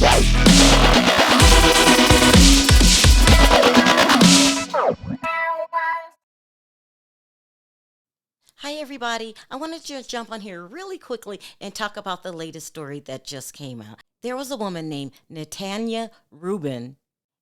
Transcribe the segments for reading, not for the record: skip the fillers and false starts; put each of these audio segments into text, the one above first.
Hi, everybody. I wanted to jump on here really quickly and talk about the latest story that just came out. There was a woman named Netanya Rubin,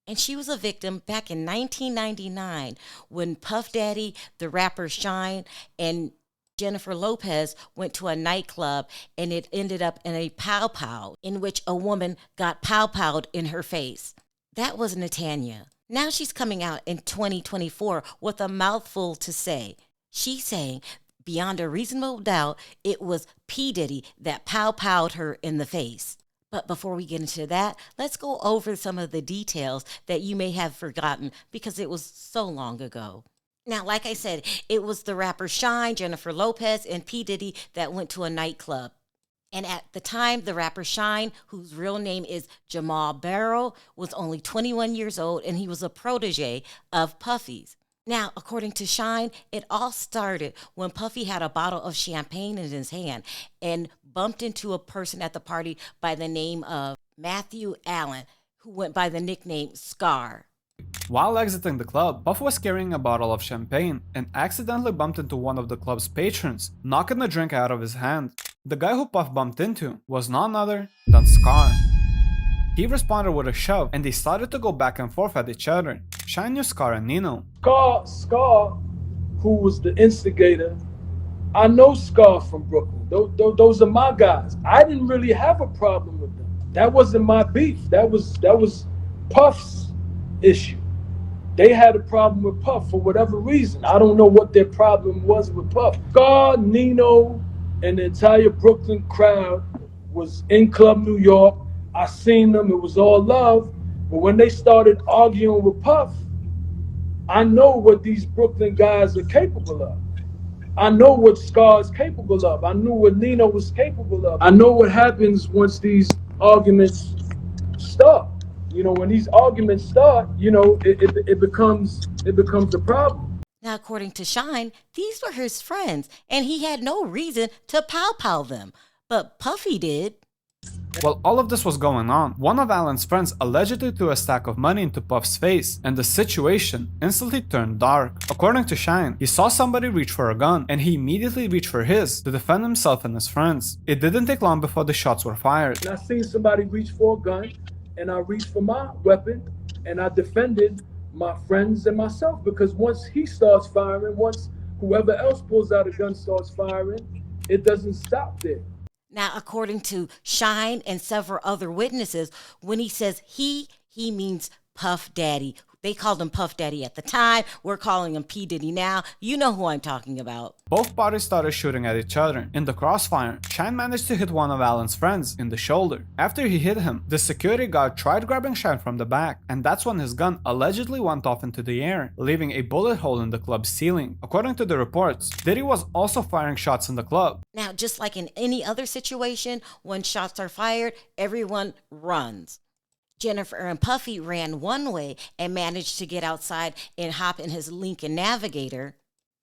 and she was a victim back in 1999 when Puff Daddy, the rapper Shine, and Jennifer Lopez went to a nightclub and it ended up in a pow pow in which a woman got pow powed in her face. That was Netanya. Now she's coming out in 2024 with a mouthful to say. She's saying, beyond a reasonable doubt, it was P Diddy that pow powed her in the face. But before we get into that, let's go over some of the details that you may have forgotten because it was so long ago. Now, like I said, it was the rapper Shine, Jennifer Lopez, and P Diddy that went to a nightclub. And at the time, the rapper Shine, whose real name is Jamal Barrow, was only 21 years old and he was a protege of Puffy's. Now, according to Shine, it all started when Puffy had a bottle of champagne in his hand and bumped into a person at the party by the name of Matthew Allen, who went by the nickname Scar. While exiting the club, Puff was carrying a bottle of champagne and accidentally bumped into one of the club's patrons, knocking the drink out of his hand. The guy who Puff bumped into was none other than Scar. He responded with a shove and they started to go back and forth at each other. Shine knew Scar and Nino. Scar, who was the instigator, I know Scar from Brooklyn. Those are my guys. I didn't really have a problem with them. That wasn't my beef. That was Puff's issue. They had a problem with Puff for whatever reason. I don't know what their problem was with Puff. Scar, Nino, and the entire Brooklyn crowd was in Club New York. I seen them. It was all love. But when they started arguing with Puff, I know what these Brooklyn guys are capable of. I know what Scar's capable of. I knew what Nino was capable of. I know what happens once these arguments start. You know, when these arguments start, you know, it becomes a problem. Now, according to Shine, these were his friends, and he had no reason to pow pow them. But Puffy did. While all of this was going on, one of Allen's friends allegedly threw a stack of money into Puff's face, and the situation instantly turned dark. According to Shine, he saw somebody reach for a gun, and he immediately reached for his to defend himself and his friends. It didn't take long before the shots were fired. And I seen somebody reach for a gun, and I reached for my weapon, and I defended my friends and myself, because once he starts firing, once whoever else pulls out a gun starts firing, it doesn't stop there. Now, according to Shine and several other witnesses, when he says he means Puff Daddy. They called him Puff Daddy at the time. We're calling him P Diddy now. You know who I'm talking about. Both parties started shooting at each other. In the crossfire, Shine managed to hit one of Allen's friends in the shoulder. After he hit him, the security guard tried grabbing Shine from the back, and that's when his gun allegedly went off into the air, leaving a bullet hole in the club's ceiling. According to the reports, Diddy was also firing shots in the club. Now, just like in any other situation, when shots are fired, everyone runs. Jennifer and Puffy ran one way and managed to get outside and hop in his Lincoln Navigator,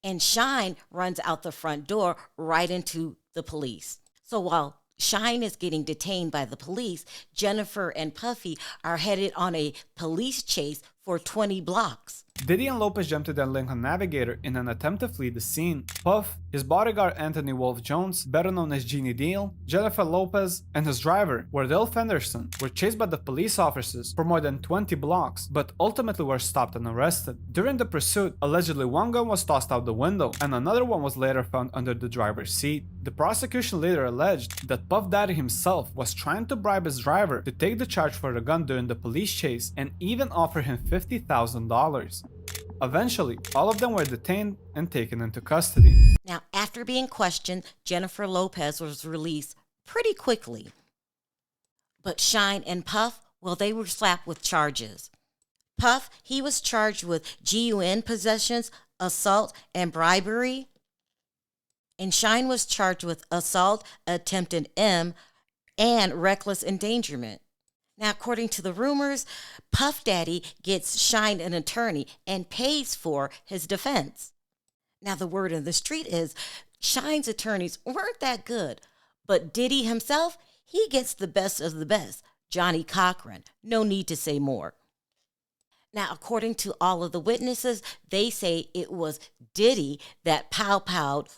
and Shine runs out the front door right into the police. So while Shine is getting detained by the police, Jennifer and Puffy are headed on a police chase for 20 blocks. Diddy and Lopez jumped to their Lincoln Navigator in an attempt to flee the scene. Puff, his bodyguard Anthony Wolf Jones, better known as Genie Deal, Jennifer Lopez, and his driver, Wardell Fenderson, were chased by the police officers for more than 20 blocks, but ultimately were stopped and arrested. During the pursuit, allegedly one gun was tossed out the window, and another one was later found under the driver's seat. The prosecution later alleged that Puff Daddy himself was trying to bribe his driver to take the charge for the gun during the police chase, and even offer him $50,000. Eventually, all of them were detained and taken into custody. Now, after being questioned, Jennifer Lopez was released pretty quickly. But Shine and Puff, well, they were slapped with charges. Puff, he was charged with GUN possessions, assault, and bribery. And Shine was charged with assault, attempted M, and reckless endangerment. Now, according to the rumors, Puff Daddy gets Shine an attorney and pays for his defense. Now, the word in the street is Shine's attorneys weren't that good, but Diddy himself, he gets the best of the best Johnny Cochran. No need to say more. Now, according to all of the witnesses, they say it was Diddy that pow-powed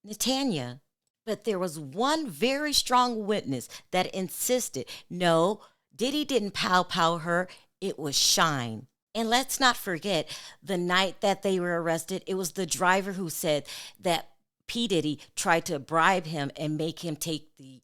Netanya. But there was one very strong witness that insisted, no, Diddy didn't pow-pow her, it was Shine. And let's not forget, the night that they were arrested, it was the driver who said that P Diddy tried to bribe him and make him take the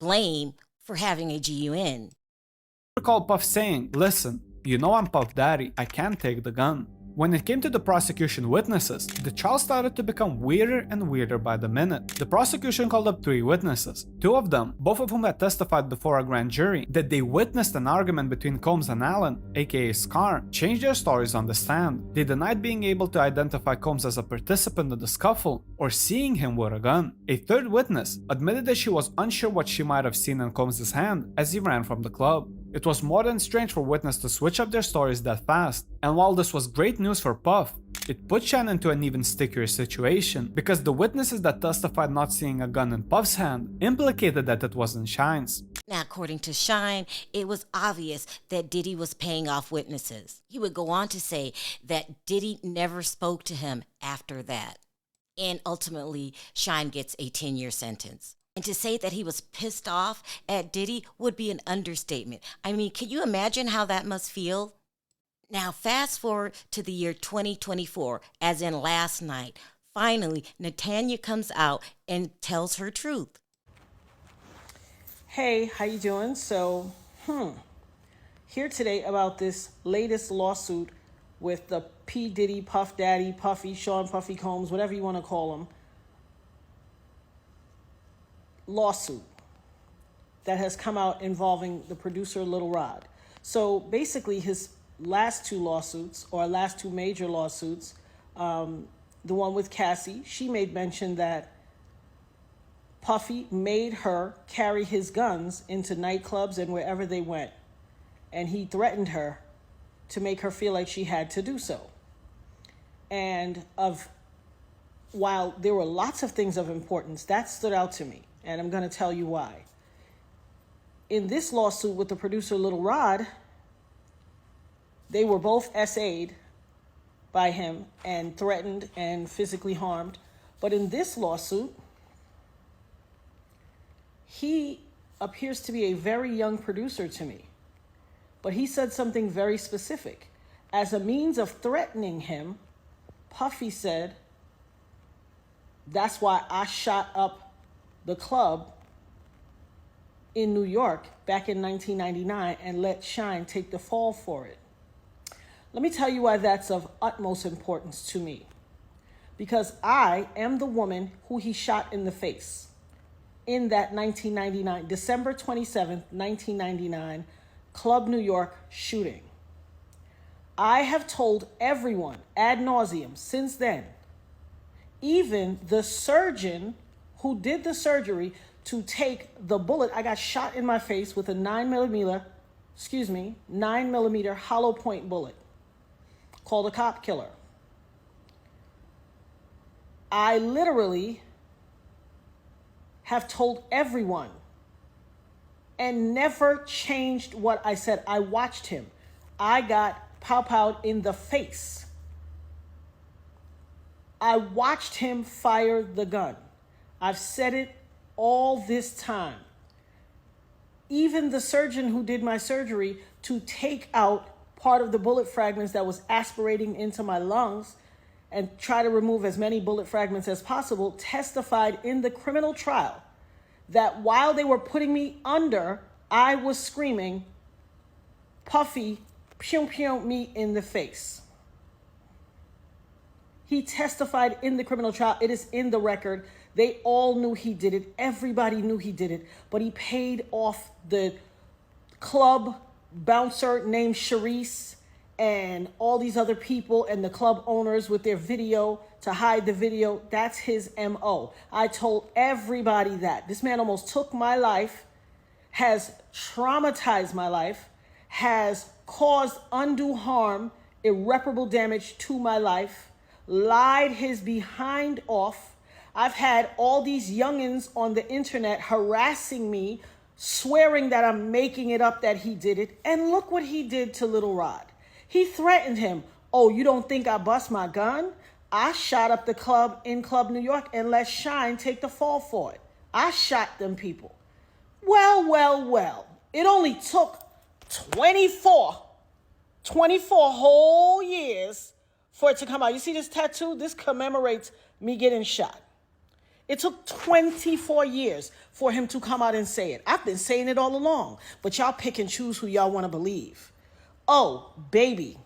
blame for having a GUN. I recall Puff saying, "Listen, you know I'm Puff Daddy, I can't take the gun." When it came to the prosecution witnesses, the trial started to become weirder and weirder by the minute. The prosecution called up 3 witnesses. 2 of them, both of whom had testified before a grand jury, that they witnessed an argument between Combs and Allen, aka Scar, changed their stories on the stand. They denied being able to identify Combs as a participant in the scuffle, or seeing him with a gun. A 3rd witness admitted that she was unsure what she might have seen in Combs' hand as he ran from the club. It was more than strange for witnesses to switch up their stories that fast, and while this was great news for Puff, it put Shine into an even stickier situation, because the witnesses that testified not seeing a gun in Puff's hand implicated that it wasn't Shine's. Now, according to Shine, it was obvious that Diddy was paying off witnesses. He would go on to say that Diddy never spoke to him after that. And ultimately, Shine gets a 10-year sentence. And to say that he was pissed off at Diddy would be an understatement. I mean, can you imagine how that must feel? Now, fast forward to the year 2024, as in last night. Finally, Netanya comes out and tells her truth. Hey, how you doing? So, here today about this latest lawsuit with the P Diddy, Puff Daddy, Puffy, Sean Puffy Combs, whatever you want to call him, lawsuit that has come out involving the producer Lil Rod. So basically his last 2 lawsuits, or last 2 major lawsuits, the one with Cassie, she made mention that Puffy made her carry his guns into nightclubs and wherever they went. And he threatened her to make her feel like she had to do so. And while there were lots of things of importance, that stood out to me. And I'm going to tell you why. In this lawsuit with the producer Lil Rod, they were both SA'd by him and threatened and physically harmed. But in this lawsuit, he appears to be a very young producer to me. But he said something very specific. As a means of threatening him, Puffy said, "That's why I shot up the club in New York back in 1999 and let Shine take the fall for it." Let me tell you why that's of utmost importance to me. Because I am the woman who he shot in the face in that 1999, December 27th, 1999, Club New York shooting. I have told everyone ad nauseum since then, even the surgeon who did the surgery to take the bullet. I got shot in my face with a 9mm hollow point bullet called a cop killer. I literally have told everyone and never changed what I said. I watched him. I got pow-powed in the face. I watched him fire the gun. I've said it all this time. Even the surgeon who did my surgery to take out part of the bullet fragments that was aspirating into my lungs and try to remove as many bullet fragments as possible, testified in the criminal trial that while they were putting me under, I was screaming, "Puffy, pew pew me in the face." He testified in the criminal trial. It is in the record. They all knew he did it. Everybody knew he did it. But he paid off the club bouncer named Charisse and all these other people and the club owners with their video to hide the video. That's his MO. I told everybody that. This man almost took my life, has traumatized my life, has caused undue harm, irreparable damage to my life, lied his behind off. I've had all these youngins on the internet harassing me, swearing that I'm making it up that he did it. And look what he did to Little Rod. He threatened him. Oh, you don't think I bust my gun? I shot up the club in Club New York and let Shine take the fall for it. I shot them people. Well, well, well. It only took 24 whole years for it to come out. You see this tattoo? This commemorates me getting shot. It took 24 years for him to come out and say it. I've been saying it all along, but y'all pick and choose who y'all want to believe. Oh, baby,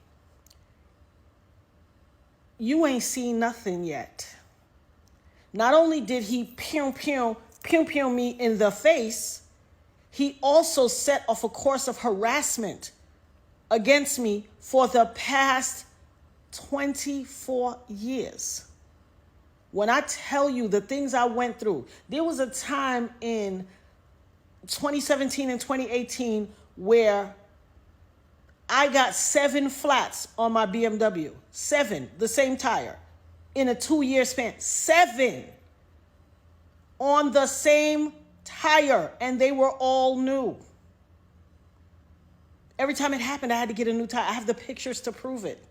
you ain't seen nothing yet. Not only did he pew me in the face, he also set off a course of harassment against me for the past 24 years. When I tell you the things I went through, there was a time in 2017 and 2018 where I got 7 flats on my BMW. 7, the same tire, in a 2-year span. 7 on the same tire, and they were all new. Every time it happened, I had to get a new tire. I have the pictures to prove it.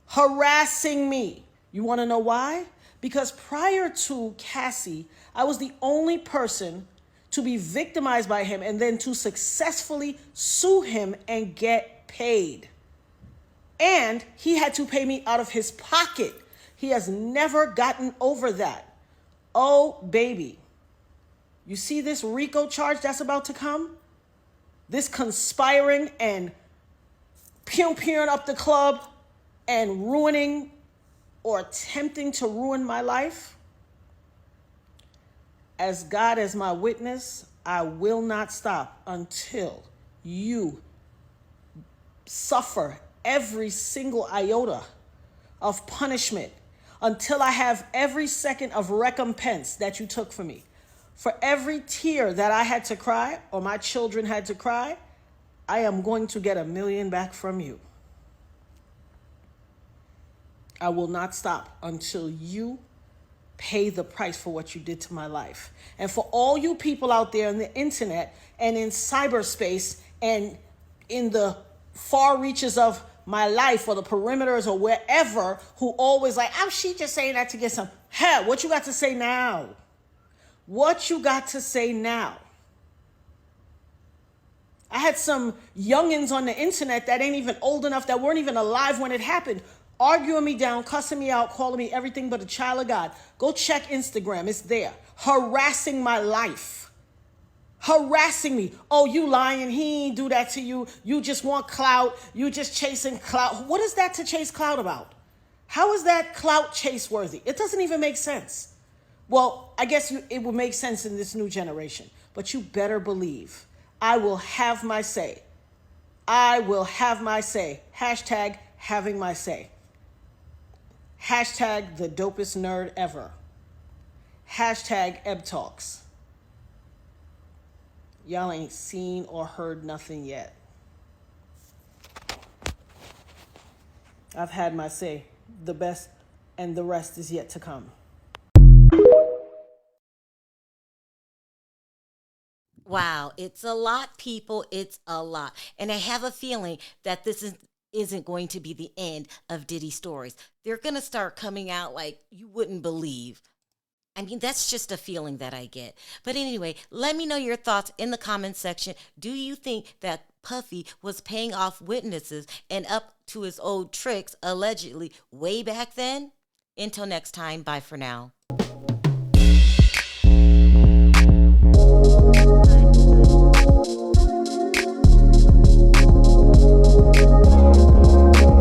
Harassing me. You want to know why? Because prior to Cassie, I was the only person to be victimized by him and then to successfully sue him and get paid. And he had to pay me out of his pocket. He has never gotten over that. Oh, baby. You see this RICO charge that's about to come? This conspiring and pew-pewing up the club and ruining or attempting to ruin my life? As God as my witness, I will not stop until you suffer every single iota of punishment, until I have every second of recompense that you took from me. For every tear that I had to cry or my children had to cry, I am going to get $1 million back from you. I will not stop until you pay the price for what you did to my life. And for all you people out there on the internet and in cyberspace and in the far reaches of my life or the perimeters or wherever who always like, oh, she just saying that to get some. Hell, what you got to say now? What you got to say now? I had some youngins on the internet that ain't even old enough, that weren't even alive when it happened, arguing me down, cussing me out, calling me everything but a child of God. Go check Instagram. It's there. Harassing my life. Harassing me. Oh, you lying. He ain't do that to you. You just want clout. You just chasing clout. What is that to chase clout about? How is that clout chase worthy? It doesn't even make sense. Well, I guess it will make sense in this new generation. But you better believe I will have my say. I will have my say. Hashtag having my say. Hashtag the dopest nerd ever. Hashtag Eb Talks. Y'all ain't seen or heard nothing yet. I've had my say. The best and the rest is yet to come. Wow, it's a lot, people. It's a lot. And I have a feeling that this isn't going to be the end of Diddy stories. They're going to start coming out like you wouldn't believe. I mean, that's just a feeling that I get. But anyway, let me know your thoughts in the comments section. Do you think that Puffy was paying off witnesses and up to his old tricks, allegedly, way back then? Until next time, bye for now.